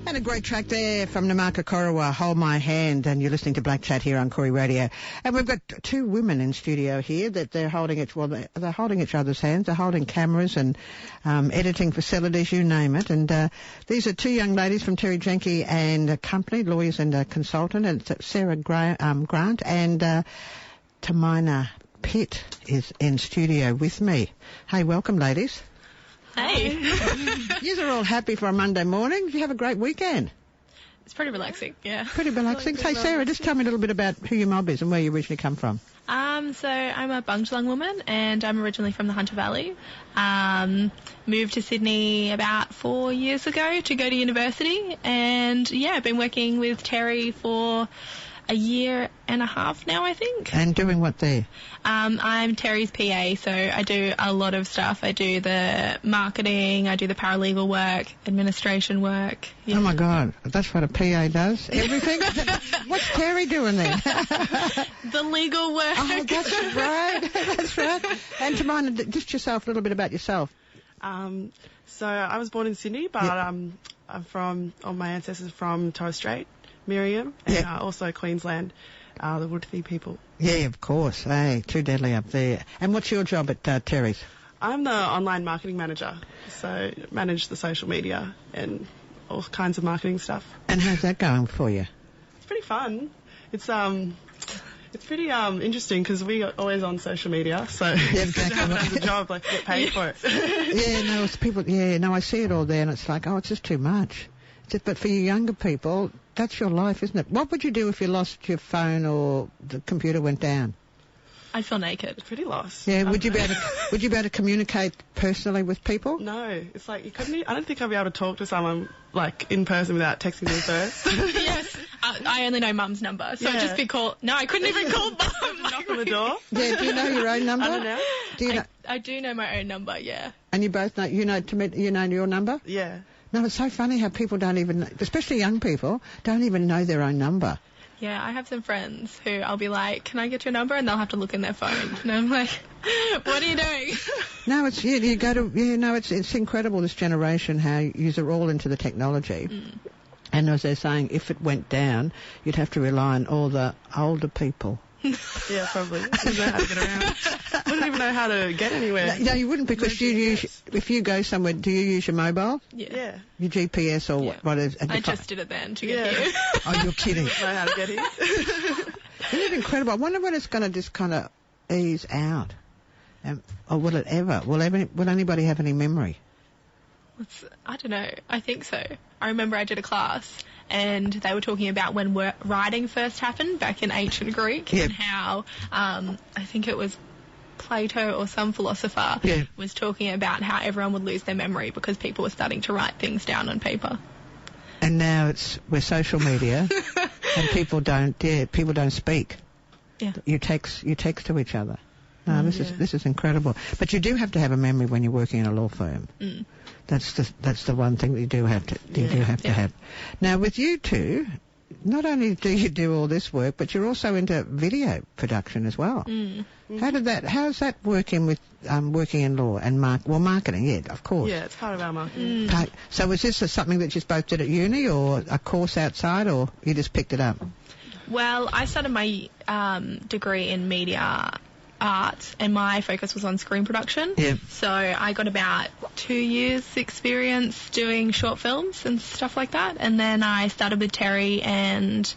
And a great track there from Namaka Korawa, Hold My Hand, and you're listening to Black Chat here on Koori Radio. And we've got two women in studio here that they're holding they're holding each other's hands, they're holding cameras and editing facilities, you name it. And these are two young ladies from Terry Jenke and Company, lawyers and a consultant, and it's Sarah Grant and Tamina Pitt is in studio with me. Hey, welcome, ladies. Hey. You are all happy for a Monday morning. Did you have a great weekend? It's pretty relaxing, yeah. Pretty relaxing. Hey, Sarah, just tell me a little bit about who your mob is and where you originally come from. So I'm a Bundjalung woman and I'm originally from the Hunter Valley. Moved to Sydney about 4 years ago to go to university, and yeah, I've been working with Terry for a year and a half now, I think. And doing what there? I'm Terry's PA, so I do a lot of stuff. I do the marketing, I do the paralegal work, administration work. Yeah. Oh my God, that's what a PA does? Everything? What's Terry doing there? The legal work. Oh, that's right. That's right. And Tamina, just yourself, a little bit about yourself. So I was born in Sydney, but all my ancestors from Torres Strait, Miriam, and also Queensland, the Woodfee people. Yeah, of course. Hey, too deadly up there. And what's your job at Terry's? I'm the online marketing manager, so manage the social media and all kinds of marketing stuff. And how's that going for you? It's pretty fun. It's pretty interesting because we are always on social media, so exactly. have it as a job, like get paid for it. I see it all there, and it's like, oh, it's just too much. But for you younger people, that's your life, isn't it? What would you do if you lost your phone or the computer went down? I'd feel naked. Pretty lost. Yeah, would you be able to communicate personally with people? No, it's like you couldn't. I don't think I'd be able to talk to someone like in person without texting them first. Yes, I only know Mum's number, so I'd just be called. No, I couldn't even call Mum. Knock on the door. Yeah, do you know your own number? I don't know. Do you know? I do know my own number. Yeah. And you both know. You know your number? Yeah. No, it's so funny how people don't even, especially young people, don't even know their own number. Yeah, I have some friends who I'll be like, can I get your number? And they'll have to look in their phone. And I'm like, what are you doing? No, it's incredible, this generation, how you're all into the technology. Mm. And as they're saying, if it went down, you'd have to rely on all the older people. Yeah, probably. Wouldn't know how to get around. Wouldn't even know how to get anywhere. No, you wouldn't, because if you go somewhere, do you use your mobile? Yeah. Your GPS or whatever? I just did it then to get here. Oh, you're kidding. Know how to get here. Isn't it incredible? I wonder when it's going to just kind of ease out. Or will it ever? Will anybody have any memory? I don't know. I think so. I remember I did a class and they were talking about when writing first happened back in ancient Greek and how I think it was Plato or some philosopher was talking about how everyone would lose their memory because people were starting to write things down on paper. And now we're social media and people don't speak. Yeah. You text to each other. No, this is incredible. But you do have to have a memory when you're working in a law firm. Mm. That's the one thing that you do have to have. Now, with you two, not only do you do all this work, but you're also into video production as well. Mm. How's that working with working in law and marketing? Yeah, of course. Yeah, it's part of our marketing. So was this something that you both did at uni, or a course outside, or you just picked it up? Well, I started my degree in media arts and my focus was on screen production. Yeah. So I got about 2 years experience doing short films and stuff like that, and then I started with Terry and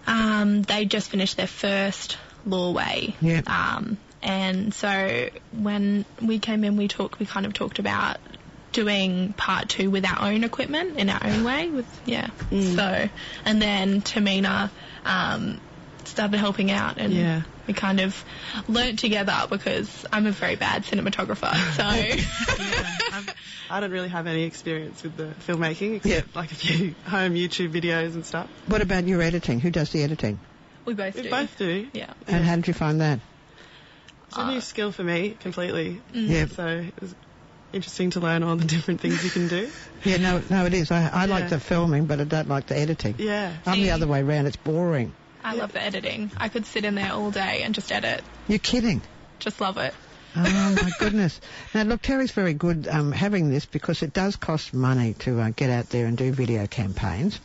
they just finished their first Lawway. Yeah. And so when we came in we kind of talked about doing part 2 with our own equipment in our own way So and then Tamina started helping out and we kind of learnt together because I'm a very bad cinematographer, so I don't really have any experience with the filmmaking except like a few home YouTube videos and stuff. What about your editing? Who does the editing? We both do. Yeah. And how did you find that? It's a new skill for me completely. Yeah. So it was interesting to learn all the different things you can do. Yeah, no, it is. I like the filming, but I don't like the editing. Yeah. I'm the other way around. It's boring. I love the editing. I could sit in there all day and just edit. You're kidding? Just love it. Oh, my goodness. Now, look, Terry's very good having this because it does cost money to get out there and do video campaigns.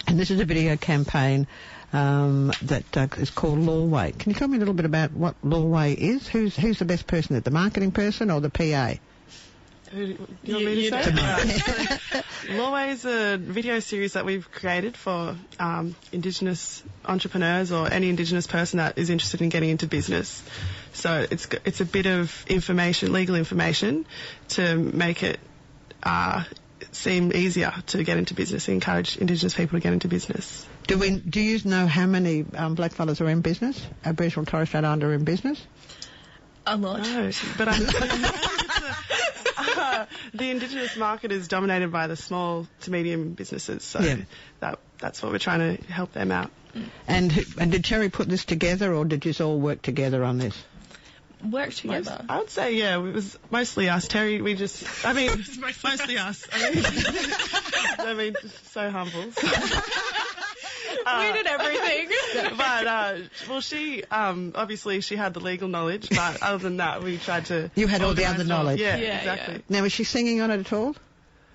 And this is a video campaign that is called Lawway. Can you tell me a little bit about what Lawway is? Who's the best person, the marketing person or the PA? You want me to say? Lawway is a video series that we've created for Indigenous entrepreneurs or any Indigenous person that is interested in getting into business. So it's a bit of information, legal information, to make it seem easier to get into business, encourage Indigenous people to get into business. Do you know how many blackfellas are in business? Aboriginal and Torres Strait Islander are in business? A lot. No, but the Indigenous market is dominated by the small to medium businesses, so that's what we're trying to help them out. And did Terry put this together, or did you all work together on this? Work together. I would say, it was mostly us. Terry, mostly us. I mean, so humble. We did everything. But, she, obviously she had the legal knowledge, but other than that, we tried to... You had all the other knowledge. Yeah, exactly. Yeah. Now, is she singing on it at all?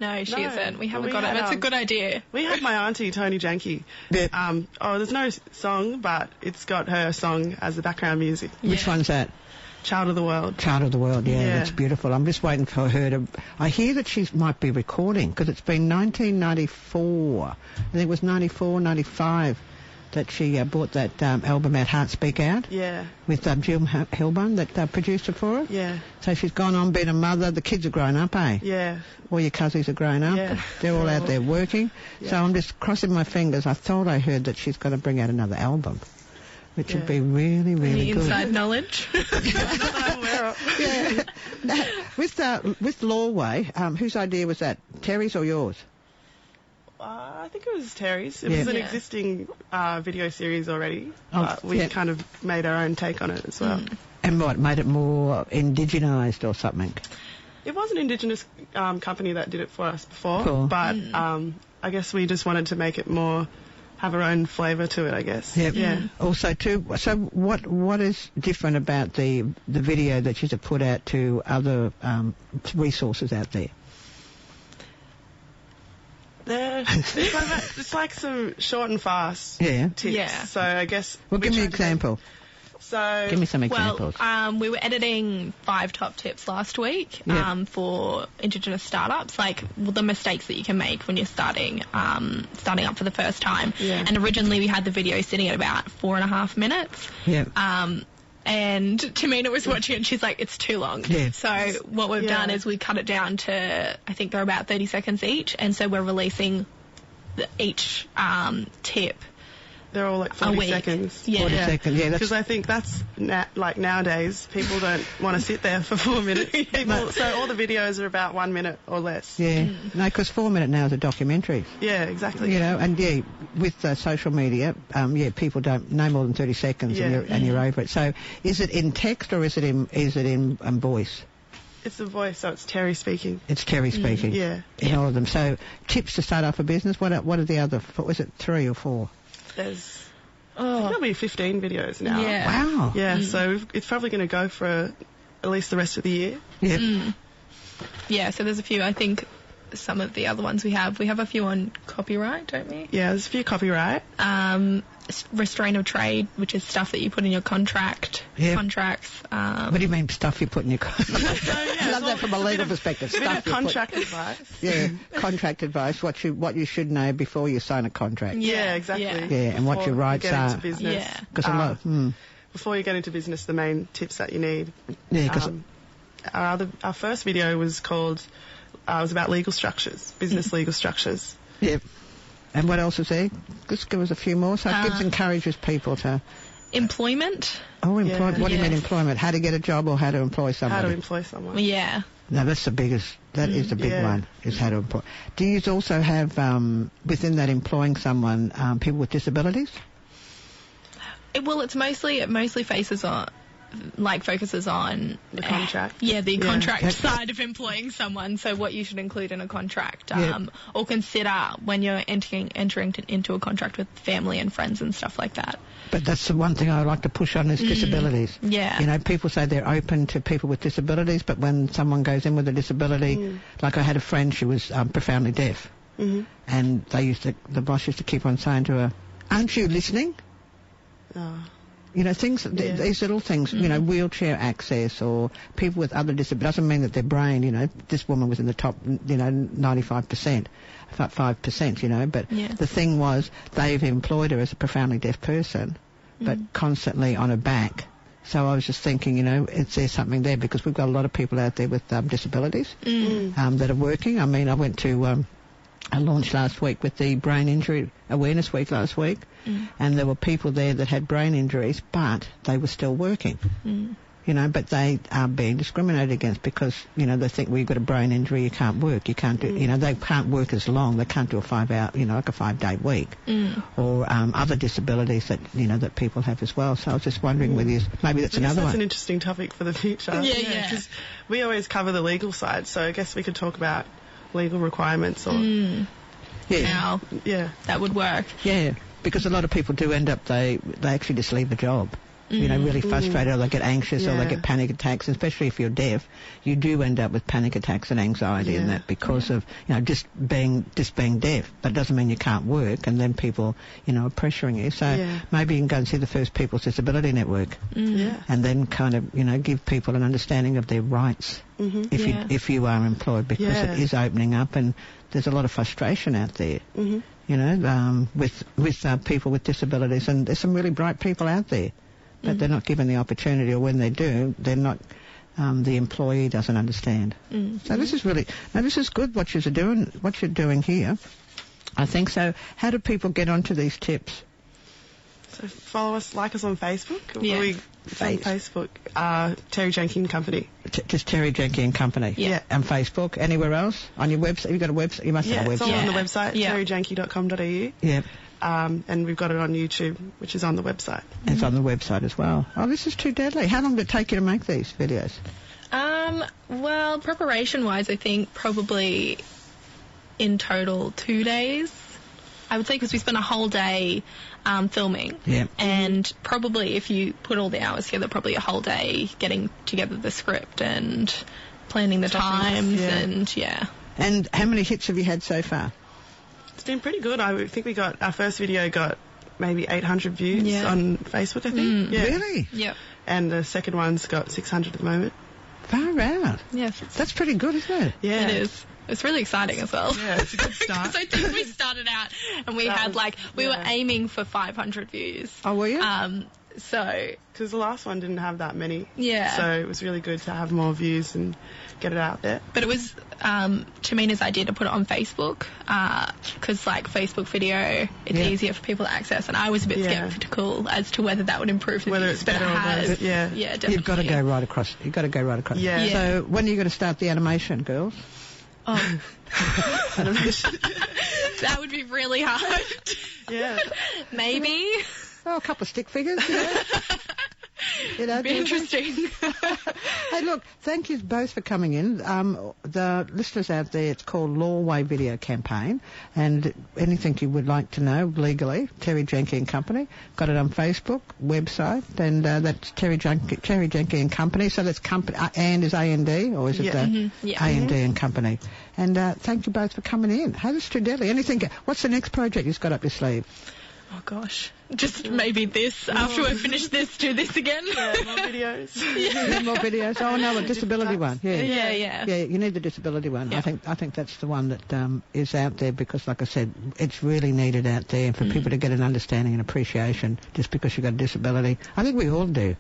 No, she isn't. We haven't got it. It's a good idea. We had my auntie, Tony Janke. Yeah. There's no song, but it's got her song as the background music. Which one's that? Child of the World. Child of the World, yeah, that's beautiful. I'm just waiting for her to... I hear that she might be recording, because it's been 1994. I think it was 94, 95 that she bought that album out, Heart Speak Out. Yeah. With Jill Hilburn that produced it for her. Yeah. So she's gone on being a mother. The kids are grown up, eh? Yeah. All your cousins are grown up. Yeah. They're all out there working. Yeah. So I'm just crossing my fingers. I thought I heard that she's going to bring out another album, which would be really, really good. Inside knowledge. Yeah. Now, with Lawway, whose idea was that? Terry's or yours? I think it was Terry's. It was an existing video series already. We kind of made our own take on it as well. And what, made it more indigenised or something? It was an Indigenous company that did it for us before, but I guess we just wanted to make it more... have our own flavour to it, I guess. Yep. Yeah. Also, too, so what is different about the video that you have put out to other resources out there? It's like some short and fast tips. Yeah. So I guess... Well, give me an example. Give me some examples. We were editing 5 top tips last week for Indigenous startups, like the mistakes that you can make when you're starting up for the first time. Yeah. And originally we had the video sitting at about 4.5 minutes. Yeah. And Tamina was watching it and she's like, it's too long. Yeah. So what we've done is we cut it down to, I think they're about 30 seconds each. And so we're releasing each tip. They're all like 40 seconds. Yeah. 40 seconds, yeah. Because I think that's, like nowadays, people don't want to sit there for 4 minutes. So all the videos are about 1 minute or less. Yeah. No, because 4 minute now is a documentary. Yeah, exactly. You know, and with social media, people don't know more than 30 seconds and you're over it. So is it in text or is it in voice? It's the voice, so it's Terry speaking. It's Terry speaking. Yeah. In all of them. So tips to start off a business. What are the other? Was it 3 or 4? There's probably 15 videos now. Yeah. Wow. Yeah, so it's probably going to go for at least the rest of the year. Yeah. Yeah, so there's a few. I think some of the other ones we have a few on copyright, don't we? Yeah, there's a few copyright. Restraint of trade, which is stuff that you put in your contracts. What do you mean stuff you put in your contract? I love that from a legal perspective. Stuff contract advice. Yeah, contract advice. What you should know before you sign a contract. Yeah, exactly. Yeah, and what your rights are. Into business. Yeah. Because before you get into business, the main tips that you need. Yeah, because our first video was called. Was about legal structures, business legal structures. Yep. And what else is there? Just give us a few more. So it encourages people to... Employment. Oh, employment. What do you mean employment? How to get a job or how to employ somebody? How to employ someone. Yeah. No, that's the biggest... That is the big one, is how to employ. Do you also have, within that employing someone, people with disabilities? It mostly focuses like focuses on The contract. the contract side of employing someone. So what you should include in a contract, or consider when you're entering into a contract with family and friends and stuff like that. But that's the one thing I like to push on is disabilities. Yeah. You know, people say they're open to people with disabilities, but when someone goes in with a disability, like I had a friend, she was profoundly deaf, and the boss used to keep on saying to her, "Aren't you listening?" Oh. You know, these little things, you know, wheelchair access or people with other disabilities, doesn't mean that their brain, you know, this woman was in the top, you know, 95%, 5%, you know, but the thing was they've employed her as a profoundly deaf person, but constantly on her back. So I was just thinking, you know, is there something there? Because we've got a lot of people out there with disabilities that are working. I mean, I went to a launch last week with the Brain Injury Awareness Week last week, and there were people there that had brain injuries, but they were still working. You know, but they are being discriminated against because, you know, they think, well, you've got a brain injury, you can't work, you can't do, you know, they can't work as long, they can't do a 5-hour, you know, like a 5-day week, or other disabilities that, you know, that people have as well. So I was just wondering whether maybe that's another one. That's an interesting topic for the future. Yeah. Because we always cover the legal side, so I guess we could talk about legal requirements or... How that would work. Yeah, because a lot of people do end up, they actually just leave the job. You know, really frustrated, or they get anxious, or they get panic attacks, especially if you're deaf. You do end up with panic attacks and anxiety and that because of, you know, just being deaf. But it doesn't mean you can't work, and then people, you know, are pressuring you. So maybe you can go and see the First People's Disability Network, and then kind of, you know, give people an understanding of their rights if you are employed, because it is opening up, and there's a lot of frustration out there. You know, with people with disabilities, and there's some really bright people out there. But they're not given the opportunity, or when they do, they're not, the employee doesn't understand. So this is this is good what you're doing here. I think so. How do people get onto these tips? So follow us, like us on Facebook. Yeah. On Facebook, Terry Jenkin Company. Just Terry Jenkin Company. Yeah. And Facebook. Anywhere else? On your website? You've got a website? You must have a website. It's all on the website, terryjenky.com.au. Yeah. And we've got it on YouTube, which is on the website. It's on the website as well. Oh, this is too deadly. How long did it take you to make these videos? Well, preparation-wise, I think probably in total 2 days. I would say, because we spent a whole day filming. Yeah. And probably if you put all the hours together, probably a whole day getting together the script and planning the times and And how many hits have you had so far? It's been pretty good. I think our first video got maybe 800 views on Facebook, I think. Really? Yep. And the second one's got 600 at the moment. Far out. Yes. That's pretty good, isn't it? Yeah. It is. It's really exciting as well. Yeah, it's a good start. Because I think we started out and we had we were aiming for 500 views. Oh, were you? So... Because the last one didn't have that many. Yeah. So it was really good to have more views and get it out there. But it was Tamina's idea to put it on Facebook because, like, Facebook video, it's easier for people to access. And I was a bit sceptical as to whether that would improve the whether views. it's better or worse. Yeah, definitely. You've got to go right across. Yeah. So when are you going to start the animation, girls? Oh. Animation. That would be really hard. Yeah. Maybe. Oh, a couple of stick figures, you know. Be interesting. Hey, look, thank you both for coming in. The listeners out there, it's called Lawway Video Campaign, and anything you would like to know legally, Terry Jenkin Company. Got it on Facebook, website, and that's Terry Jenkin Company. So that's company, and is A-N-D, or is it A-N-D and Company? And thank you both for coming in. Hey, this is too deadly. What's the next project you've got up your sleeve? Oh, gosh. Just maybe this. After we finish this, do this again. Yeah, more videos. More videos. Oh, no, a disability one. Yeah, you need the disability one. Yeah. I think that's the one that is out there because, like I said, it's really needed out there for people to get an understanding and appreciation just because you've got a disability. I think we all do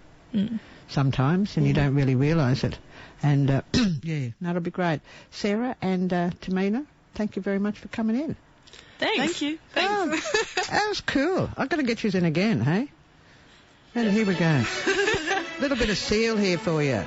sometimes, and you don't really realise it. And, that'll be great. Sarah and Tamina, thank you very much for coming in. Thanks. Thank you. Thanks. Oh, that was cool. I've got to get you in again, hey? And here we go. A little bit of seal here for you.